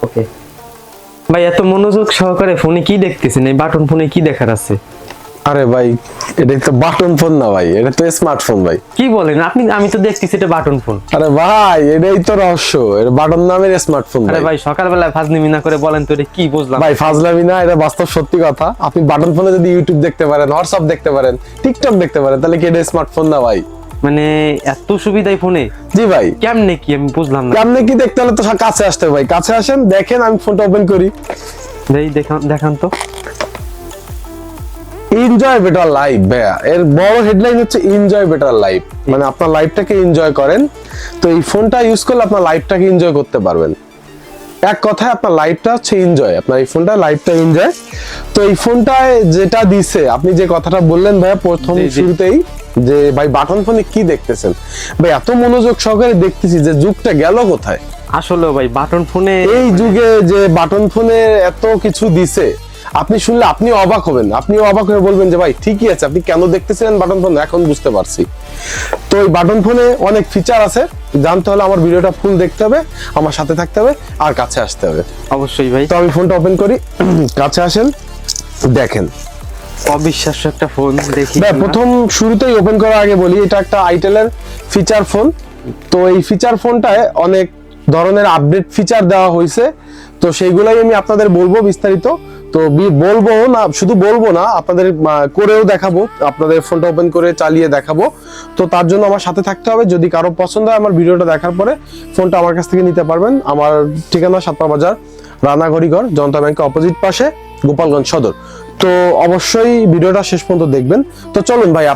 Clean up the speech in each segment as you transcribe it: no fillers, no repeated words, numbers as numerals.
ওকে ভাই, এত মনোযোগ সহকারে ফোনে কি দেখতেছেন? এই বাটন ফোনে কি দেখার আছে? আরে ভাই, এটা তো বাটন ফোন না ভাই, এটা তো স্মার্টফোন ভাই। কি বলেন আপনি? আমি তো দেখতেছি এটা বাটন ফোন। আরে ভাই, এটাই তো রহস্য, এটা বাটন নামের স্মার্টফোন আরে ভাই, সকালবেলা ফাজলামি না করে বলেন তো এটা কি? বুঝলাম ভাই, ফাজলামি না, এটা বাস্তব সত্যি কথা। আপনি বাটন ফোনে যদি ইউটিউব দেখতে পারেন, হোয়াটসঅ্যাপ দেখতে পারেন, টিকটক দেখতে পারেন, তাহলে কি এটা স্মার্টফোন না ভাই? মানে এত সুবিধাই ফোনে? জি ভাই। কেমনে কি আমি বুঝলাম না। কেমনে কি দেখতে হলে তো কাছে আসতে হবে ভাই, কাছে আসেন, দেখেন, আমি ফোনটা ওপেন করি। ভাই দেখান তো। এনজয় বেটার লাইফ ভাইয়া, এর বড় হেডলাইন হচ্ছে এনজয় বেটার লাইফ, মানে আপনার লাইফটাকে এনজয় করেন। তো এই ফোনটা ইউজ করলে আপনার লাইফটাকে এনজয় করতে পারবেন। এক কথায় আপনার লাইফটা হচ্ছে এনজয়, আপনার এই ফোনটা লাইফটা এনজয়। তো এই ফোনটায় যেটা দিছে, আপনি যে কথাটা বললেন ভাইয়া প্রথম শুরুতেই, যে ভাই বাটন ফোনে কি দেখতেছেন, ভাই এত মনোযোগ সহকারে দেখতেছি যে যুগটা গেল কোথায়। আসলে ভাই বাটন ফোনে, এই যুগে যে বাটন ফোনে এত কিছু দিছে, আপনি শুনলে আপনি অবাক হবেন, আপনি অবাক হয়ে বলবেন যে ভাই ঠিকই আছে, আপনি কেন দেখতেছিলেন বাটন ফোন, এখন বুঝতে পারছি। তো এই বাটন ফোনে অনেক ফিচার আছে, জানতে হলে আমার ভিডিওটা ফুল দেখতে হবে, আমার সাথে থাকতে হবে, আর কাছে আসতে হবে। অবশ্যই ভাই। তো আমি ফোনটা ওপেন করি, কাছে আসেন, দেখেন। অবিশ্বাস্য একটা ফোন দেখি। ভাই প্রথম শুরুতেই ওপেন করার আগে বলি, এটা একটা আইটেলের ফিচার ফোন। তো এই ফিচার ফোনটায় অনেক ধরনের আপডেট ফিচার দেওয়া হয়েছে, তো সেইগুলাই আমি আপনাদের বলবো বিস্তারিত। তো বলবো না, শুধু বলবো না, আপনাদের করেও দেখাবো, আপনাদের ফোনটা ওপেন করে চালিয়ে দেখাবো। তো তার জন্য আমার সাথে থাকতে হবে। যদি কারো পছন্দ হয় আমার ভিডিওটা দেখার পরে ফোনটা আমার কাছ থেকে নিতে পারবেন। আমার ঠিকানা সাতমা বাজার, রানাঘড়িঘর, জনতা ব্যাংকের অপোজিট পাশে, গোপালগঞ্জ সদর। তো অবশ্যই ভিডিওটা শেষ পর্যন্ত দেখবেন। তো চলুন ভাই,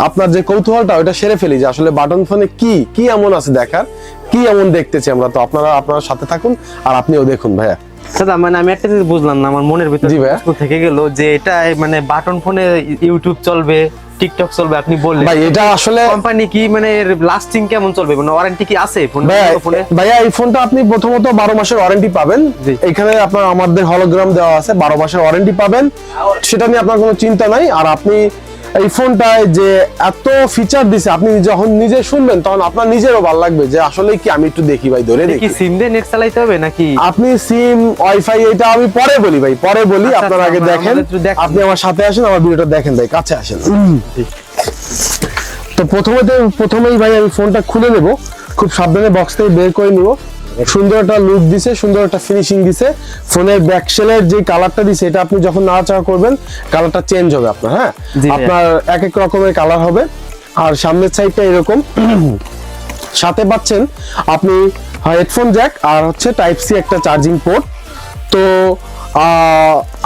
আপনার যে কৌতূহলটা ওটা সেরে ফেলি, যে আসলে বাটন ফোনে কি এমন আছে দেখার, কি এমন দেখতেছি আমরা। তো আপনার সাথে থাকুন আর আপনিও দেখুন ভাইয়া। দাদা মানে আমি একটা জিনিস বুঝলাম না, আমার মনের ভিতরে প্রশ্ন থেকে গেল যে এটা মানে বাটন ফোনে ইউটিউব চলবে, টিকটক চলবে, আপনি বললেন ভাই এটা আসলে কোম্পানি কি মানে লাস্টিং কেমন চলবে, মানে ওয়ারেন্টি কি আছে ফোনে? ভাইয়া এই ফোনটা আপনি প্রথমত 12 মাসের ওয়ারেন্টি পাবেন। এখানে আপনার আমাদের হলোগ্রাম দেওয়া আছে, 12 মাসের ওয়ারেন্টি পাবেন, সেটা নিয়ে আপনার কোনো চিন্তা নাই। আর আপনি এই ফোনটায় যে এত ফিচার দিছে, আপনি যখন নিজে শুনবেন তখন আপনার নিজেরও ভালো লাগবে যে আসলে কি, আমি একটু দেখি ভাই, ধরে দেখি। সিম দিয়ে নেট চালাইতে হবে নাকি? আপনি সিম, ওয়াইফাই, এটা আমি পরে বলি ভাই, পরে বলি। আপনার আগে দেখেন, আপনি আমার সাথে আসেন, আমার ভিডিওটা দেখেন ভাই, কাছে আসেন। তো প্রথমেই ভাই আমি ফোনটা খুলে নেব, খুব সাবধানে বক্স থেকে বের করে নিব। সুন্দর একটা লুক দিছে, সুন্দর একটা ফিনিশিং দিছে। ফোনের ব্যাকশেলের যে কালারটা দিছে, এটা আপনি যখন নাড়াচাড়া করবেন কালারটা চেঞ্জ হবে আপনার। হ্যাঁ, আপনার এক এক রকমের কালার হবে। আর সামনের সাইডটা এরকম, সাথে পাচ্ছেন আপনি হেডফোন জ্যাক আর হচ্ছে টাইপ সি একটা চার্জিং পোর্ট। তো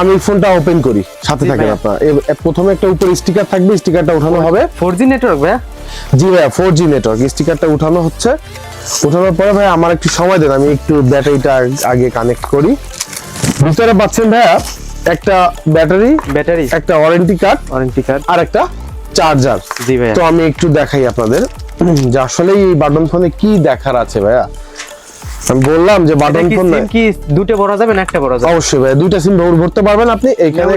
আমি ফোনটা ওপেন করি, সাথে থাকেন আপনার। প্রথমে একটা উপরে স্টিকার থাকবে, স্টিকারটা উঠানো হবে। 4G নেটওয়ার্ক ভাইয়া? জি ভাইয়া, 4G নেটওয়ার্ক। স্টিকারটা উঠানো হচ্ছে, উঠানোর পরে ভাই আমার একটু সময় দেন, আমি একটু ব্যাটারিটা আগে কানেক্ট করি। ভিতরে পাচ্ছেন ভাইয়া একটা ব্যাটারি, একটা ওয়ারেন্টি কার্ড আর একটা চার্জার। জি ভাইয়া। তো আমি একটু দেখাই আপনাদের যে আসলে এই বাটন ফোনে কি দেখার আছে ভাইয়া। আমি বললাম যে বাটন ফোন কি দুটো ভরা যাবে না একটা ভরা যাবে? অবশ্যই ভাই, দুইটা সিম ভরতে পারবেন আপনি। এখানে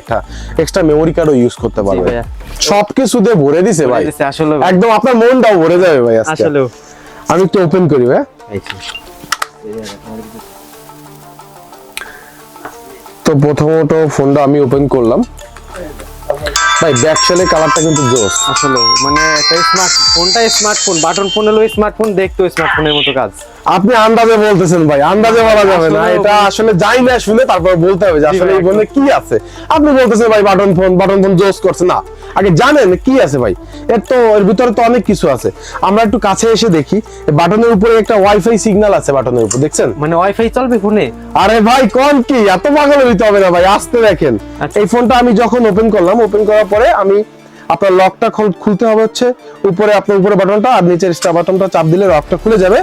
একটা এক্সট্রা মেমরি কার্ডও ইউজ করতে পারবেন। সবকিছু দিয়ে ভরে দিছে ভাই, আসলে একদম আপনার মনটাও ভরে যাবে ভাই আজকে। আসলে আমি একটু ওপেন করি ভাই। তো প্রথমত ফোনটা আমি ওপেন করলাম ভাই, ব্যাকশেলের কালারটা কিন্তু জোস। আসলে মানে একটা স্মার্টফোন, বাটন ফোন হলো স্মার্টফোন, দেখতো স্মার্টফোনের মতো কাজ। আপনি আন্দাজে বলতেছেন ভাই, আন্দাজে বলা যাবে না, এটা আসলে যাই না শুনে তারপর বলতে হবে যে আসলে এই ফোনে কি আছে। আপনি বলতেছেন ভাই বাটন ফোন জোস করছে, না আগে জানেন কি আছে ভাই। এর ভিতরে তো অনেক কিছু আছে। আমরা একটু কাছে এসে দেখি, বাটনের উপরে একটা ওয়াইফাই সিগন্যাল আছে বাটনের উপর, দেখছেন? মানে ওয়াইফাই চলবে ফোনে? আরে ভাই কোন কি, এত পাগল হইতে হবে না ভাই, আসতে দেখেন। এই ফোনটা আমি যখন ওপেন করলাম, ওপেন করার পরে আমি আপনার লকটা খুলতে হবে হচ্ছে উপরে, আপনার উপরে বাটনটা আর নিচের স্টার বাটনটা চাপ দিলে লকটা খুলে যাবে।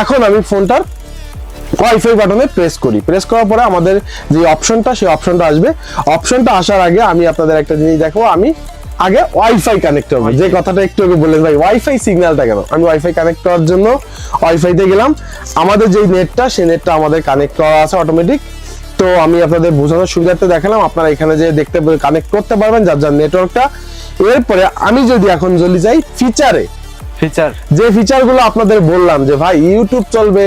এখন আমি ফোনটার ওয়াইফাই বাটনে প্রেস করি, প্রেস করার পরে আমাদের যে অপশনটা, সেই অপশনটা আসবে। অপশনটা আসার আগে আমি আপনাদের একটা জিনিস দেখাবো, আমি আগে ওয়াইফাই কানেক্ট করবো। যে কথাটা একটু আগে বললেন ভাই, ওয়াইফাই সিগন্যালটা কেন, আমি ওয়াইফাই কানেক্ট করার জন্য ওয়াইফাইতে গেলাম। আমাদের যে নেটটা, সেই নেটটা আমাদের কানেক্ট করা আছে অটোমেটিক। তো আমি আপনাদের বোঝানোর সুবিধার্থে দেখালাম, আপনারা এখানে যে দেখতে কানেক্ট করতে পারবেন যার নেটওয়ার্কটা। এরপরে আমি যদি এখন চলে যাই ফিচার, যে ফিচারগুলো আপনাদের বললাম যে ভাই ইউটিউব চলবে,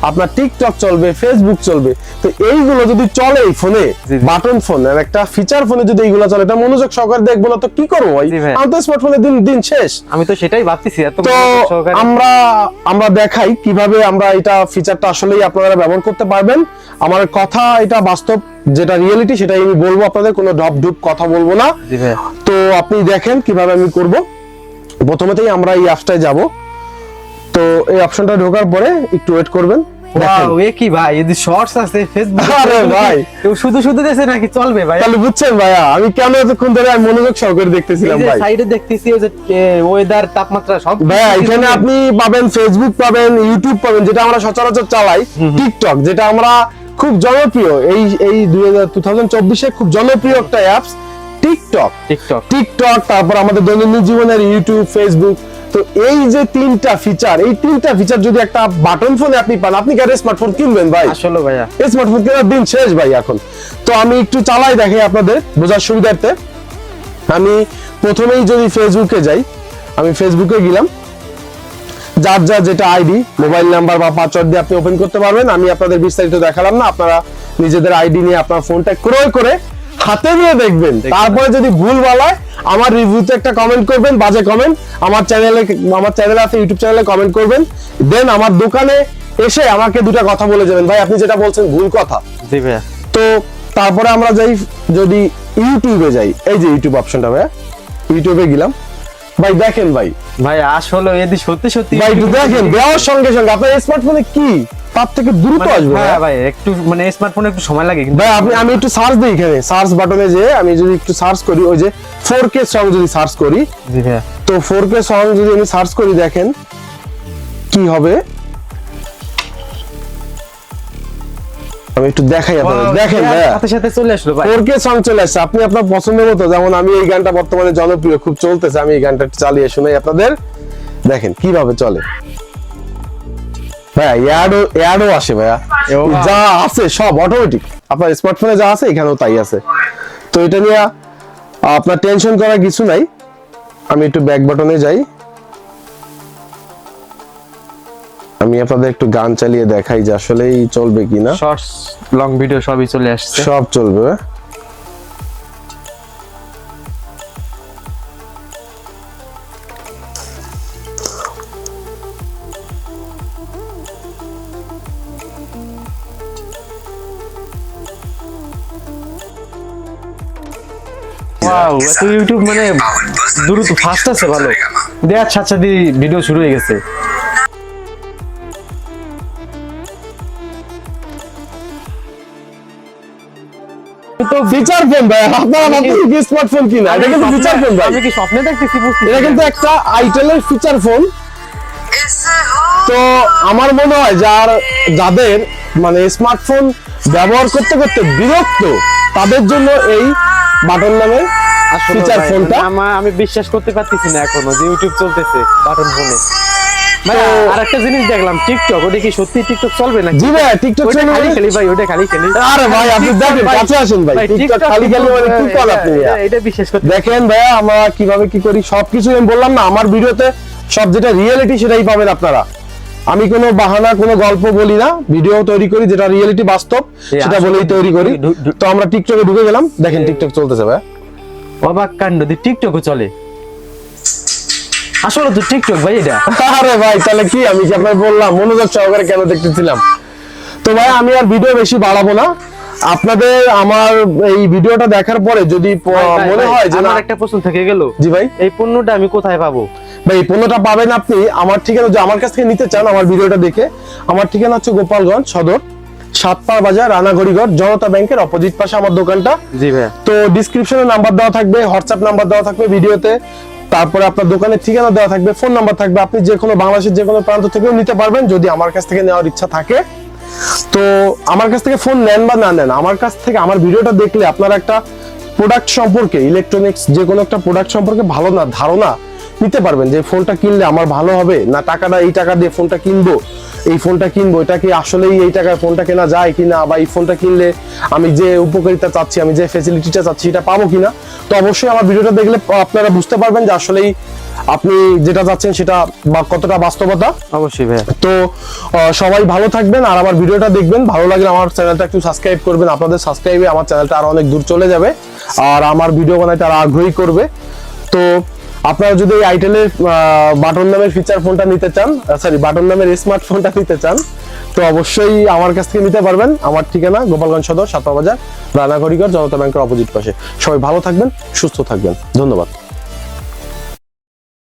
আপনার টিকটক চলবে, ফেসবুক চলবে। তো এইগুলো যদি চলে এই ফোনে, জি। বাটন ফোন আর একটা ফিচার ফোনে যদি এইগুলো চলে, এটা মনোযোগ সহকারে দেখবো না তো কি করবো ভাই? জি ভাই। আমার তো স্মার্টফোনের দিন দিন শেষ। আমি তো সেটাই ভাবতেছি এত তো মনোযোগ সহকারে। আমরা দেখাই কিভাবে আমরা এটা ফিচারটা আসলেই আপনারা ব্যবহার করতে পারবেন। আমার কথা এটা বাস্তব, যেটা রিয়েলিটি সেটাই আমি বলবো আপনাদের, কোনো ডপ ডুপ কথা বলবো না। জি ভাই। তো আপনি দেখেন কিভাবে আমি করব। প্রথমেতেই আমরা এই অ্যাপসটায় যাব। তো এই অপশনটা ঢোকার পরে একটু ওয়েট করবেন। দেখেন। ওয়াও, এ কি ভাই, যদি শর্টস আছে ফেসবুক, আরে ভাই। কেউ শুধু শুধু দেশে নাকি চলবে ভাই? তাহলে বুঝছেন ভাইয়া আমি কেন এতক্ষণ ধরে আমি মনোযোগ সহকারে দেখতেছিলাম ভাই। সাইডে দেখতেছি ওই যে ওয়েদার, তাপমাত্রা সব ভাইয়া এখানে আপনি পাবেন ফেসবুক পাবেন, ইউটিউব পাবেন, যেটা আমরা সচরাচর চালাই, টিকটক যেটা আমরা খুব জনপ্রিয় এই 2024 খুব জনপ্রিয় একটা অ্যাপস টিকটক। টিকটক, তারপর আমাদের দৈনন্দিন জীবনের ইউটিউব, ফেসবুক। তো এই যে তিনটা ফিচার যদি একটা বাটন ফোনে আপনি পান, আপনি কেন স্মার্টফোন কিনবেন ভাই? আসলে ভাইয়া স্মার্টফোন কেনার দিন শেষ ভাই এখন। তো আমি একটু চালাই দেখাই আপনাদের বোঝার সুবিধার্থে। আমি প্রথমেই যদি ফেসবুকে যাই, আমি ফেসবুকে গেলাম। যার যেটা আইডি, মোবাইল নাম্বার বা পাসওয়ার্ড দিয়ে আপনি ওপেন করতে পারবেন। আমি আপনাদের বিস্তারিত দেখালাম না, আপনারা নিজেদের আইডি নিয়ে আপনার ফোনটা ক্রয় করে হাতে নিয়ে দেখবেন। তারপরে যদি ভুল বলায় আমার রিভিউতে একটা কমেন্ট করবেন, বাজে কমেন্ট। আমার চ্যানেলে আছে, ইউটিউব চ্যানেলে কমেন্ট করবেন। দেন আমার দোকানে এসে আমাকে দুটো কথা বলে যাবেন, ভাই আপনি যেটা বলছেন ভুল কথা। জি ভাইয়া। তো তারপরে আমরা যাই, যদি ইউটিউবে যাই, এই যে ইউটিউব অপশনটা ভাইয়া, ইউটিউবে গেলাম। ভাই দেখেন ভাই আসলে এদি সত্যি সত্যি ভাই একটু দেখেন, দেওয়ার সঙ্গে সঙ্গে আপনার স্মার্টফোনে কি তার থেকে দ্রুত আসবে। হ্যাঁ ভাই, একটু মানে স্মার্টফোনে একটু সময় লাগে কিন্তু ভাই আমি একটু সার্চ দিই, এখানে সার্চ বাটনে যে আমি যদি একটু সার্চ করি, ওই যে 4K সং যদি সার্চ করি, জি ভাইয়া। তো 4K সং যদি আমি সার্চ করি, দেখেন কি হবে। আমি একটু দেখাই আপনাদের, দেখেন ভাইয়া সাথে সাথে চলে আসলো ভাই। 4K সং চলে আসছে। আপনি আপনার পছন্দের মতো, যেমন আমি এই গানটা বর্তমানে জনপ্রিয় খুব চলতেছে, আমি এই গানটা একটু চালিয়ে শোনাই আপনাদের। দেখেন কিভাবে চলে ভাইয়া, অ্যাডও আসে ভাইয়া, যা আছে সব অটোমেটিক। আপনার স্মার্টফোনে যা আছে এখানেও তাই আছে। তো এটা নিয়ে আপনার টেনশন করার কিছু নাই। আমি একটু ব্যাক বাটনে যাই, আমি আপনাদের একটু গান চালিয়ে দেখাই যে আসলেই চলবে কিনা। শর্টস, লং ভিডিও সবই চলে আসছে, সব চলবে। ওয়াও, এত ইউটিউব মানে দ্রুত ফাস্ট আছে, ভালো দেখার সাথে সাথে ভিডিও শুরু হয়ে গেছে। তো ফিচার ফোন ভাই, আপনারা ভাবছেন কি স্মার্টফোন কিনা, এটা কিন্তু ফিচার ফোন ভাই। আমি কি স্বপ্নে দেখতেছি? এটা কিন্তু একটা আইটেলের ফিচার ফোন। তো আমার মনে হয় যাদের মানে স্মার্টফোন ব্যবহার করতে করতে বিরক্ত, তাদের জন্য এই বাটন নামের ফিচার ফোনটা। আমি বিশ্বাস করতে পারতেছি না এখনো যে ইউটিউব চলতেছে বাটন ফোনে। ভাই আরেকটা জিনিস দেখলাম, টিকটক, ওটা কি সত্যি টিকটক চলবে নাকি? জি ভাই, টিকটক ওটা খালি খেলি ভাই, ওটা খালি খেলি। আরে ভাই আপনি দেখেন, কাছে আসেন ভাই, টিকটক খালি খালি মানে কি করেন আপনি? এটা বিশ্বাস করতে দেখেন ভাইয়া, আমরা কিভাবে কি করি সবকিছু আমি বললাম না, আমার ভিডিওতে সব যেটা রিয়েলিটি সেটাই পাবেন আপনারা। আমি কোনো বাহানা কোনো গল্প বলি না, ভিডিও তৈরি করি যেটা রিয়েলিটি বাস্তব সেটা বলেই তৈরি করি। তো আমরা টিকটকে ঢুকে গেলাম, দেখেন টিকটক চলতেছে ভাই। অবাক কাণ্ড, টিকটকও চলে আসলে তো টিকটক ভাই এটা। আরে ভাই তাহলে কি, আমি কি আপনাকে বললাম মনোযোগ সহকারে কেন দেখতেছিলাম। তো ভাই আমি আর ভিডিও বেশি বাড়াবো না আপনাদের। আমার এই ভিডিওটা দেখার পরে যদি মনে হয় যে আমার একটা প্রশ্ন থেকে গেল, জি ভাই এই পণ্যটা আমি কোথায় পাবো? ভাই এই পণ্যটা পাবেন আপনি আমার ঠিকানা, যে আমার কাছ থেকে নিতে চান আমার ভিডিওটা দেখে, আমার ঠিকানা হচ্ছে গোপালগঞ্জ সদর, সাতপাড় বাজার, রানাঘড়িঘর, জনতা ব্যাংকের অপোজিট পাশে আমার দোকানটা। জি ভাই। তো ডিসক্রিপশনে নাম্বার দেওয়া থাকবে, হোয়াটসঅ্যাপ নাম্বার দেওয়া থাকবে ভিডিওতে, তারপরে আপনার দোকানের ঠিকানা দেওয়া থাকবে, ফোন নাম্বার থাকবে। আপনি যে কোনো বাংলাদেশের যে কোনো প্রান্ত থেকেও নিতে পারবেন যদি আমার কাছ থেকে নেওয়ার ইচ্ছা থাকে। তো আমার কাছ থেকে ফোন নেন বা না নেন, আমার কাছ থেকে আমার ভিডিওটা দেখলে আপনারা একটা প্রোডাক্ট সম্পর্কে, ইলেকট্রনিক্স যে কোনো একটা প্রোডাক্ট সম্পর্কে ভালো না ধারণা নিতে পারবেন, যে ফোনটা কিনলে আমার ভালো হবে না, টাকাটা এই টাকা দিয়ে ফোনটা কিনবো, এই ফোনটা কিনবো, এটা কি আসলেই এই টাকায় ফোনটা কেনা যায় কিনা, বা এই ফোনটা কিনলে আমি যে উপকারিতা চাচ্ছি, আমি যে ফ্যাসিলিটিটা চাচ্ছি এটা পাবো কিনা। তো তো অবশ্যই আমার ভিডিওটা দেখলে আপনারা বুঝতে পারবেন যে আসলেই আপনি যেটা চাচ্ছেন সেটা কতটা বাস্তবতা। অবশ্যই ভাই। তো সবাই ভালো থাকবেন, আর আমার ভিডিওটা দেখবেন, ভালো লাগলে আমার চ্যানেলটা একটু সাবস্ক্রাইব করবেন। আপনাদের সাবস্ক্রাইবে আমার চ্যানেলটা আরো অনেক দূর চলে যাবে, আর আমার ভিডিও বানাইতে আরো আগ্রহী করবে। তো আপনারা যদি এই আইটেলের বাটন নামের ফিচার ফোনটা নিতে চান, সরি বাটন নামের স্মার্টফোনটা নিতে চান, তো অবশ্যই আমার কাছ থেকে নিতে পারবেন। আমার ঠিকানা গোপালগঞ্জ সদর, সাতপা বাজার, রানাঘড়িঘর, জনতা ব্যাংকের অপোজিট পাশে। সবাই ভালো থাকবেন, সুস্থ থাকবেন, ধন্যবাদ।